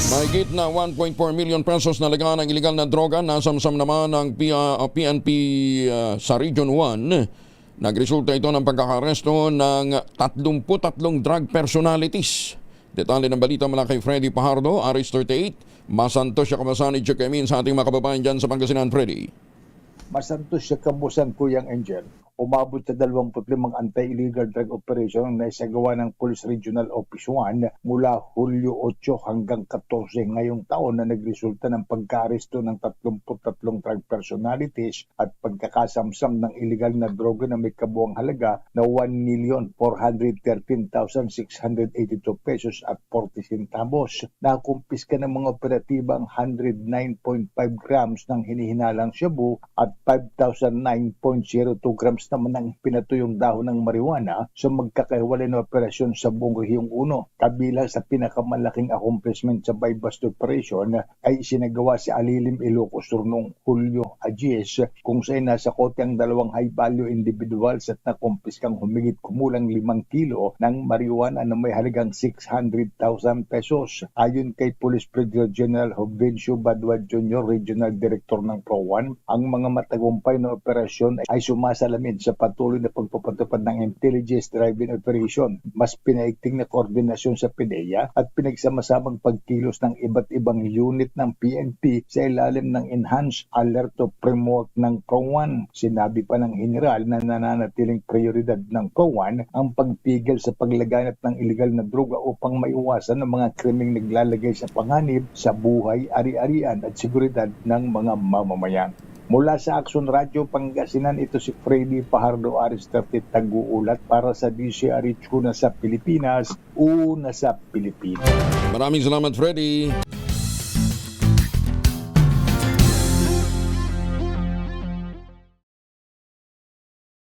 Mahigit na 1.4 million pesos na laga ng iligal na droga nasamsam naman ng PNP sa Region 1. Nagresulta ito ng pagkakaresto ng 33 drug personalities. Detalye ng balita mula kay Freddy Pajardo, Aris 38. Masantos siya kamasani Chikamin sa ating mga kababayan dyan sa Pangasinan, Freddy. Masantos siya kabusan Kuyang Angel. Umabot sa 25 anti-illegal drug operation na isagawa ng Police Regional Office 1 mula Hulyo 8 hanggang 14 ngayong taon na nagresulta ng pagka-aresto ng 33 drug personalities at pagkakasamsam ng illegal na droga na may kabuang halaga na 1,413,682 pesos at 40 centavos. Nakumpiska ng mga operatiba ang 109.5 grams ng hinihinalang shabu at 5,009.02 grams naman ang pinatuyong dahon ng marijuana sa magkakahiwalay na operasyon sa buong Rehiyong 1. Kabilang sa pinakamalaking accomplishment sa bypass operation ay isinagawa si Alilim Ilocos Sur noong Hulyo 10 kung saan nasa kote ang dalawang high-value individuals at nakumpiskang humigit kumulang 5 kilo ng marijuana na may halagang 600,000 pesos. Ayon kay Police Brigadier General Jovencio Badwad Jr., Regional Director ng PRO1, ang mga matagumpay na operasyon ay sumasalamin sa patuloy na pagpapatupad ng intelligence-driven operation, mas pinaigting na koordinasyon sa PDEA at pinagsama-samang pagkilos ng iba't ibang unit ng PNP sa ilalim ng Enhanced Alert Framework ng PRO1. Sinabi pa ng General na nananatiling prioridad ng PRO1 ang pagpigil sa paglaganap ng illegal na droga upang maiwasan ang mga krimeng naglalagay sa panganib sa buhay, ari-arian at seguridad ng mga mamamayan. Mula sa Action Radio Pangasinan, ito si Freddy Pajardo, Aris 30, tag-uulat para sa DCRH, una sa Pilipinas, una sa Pilipinas. Maraming salamat, Freddy.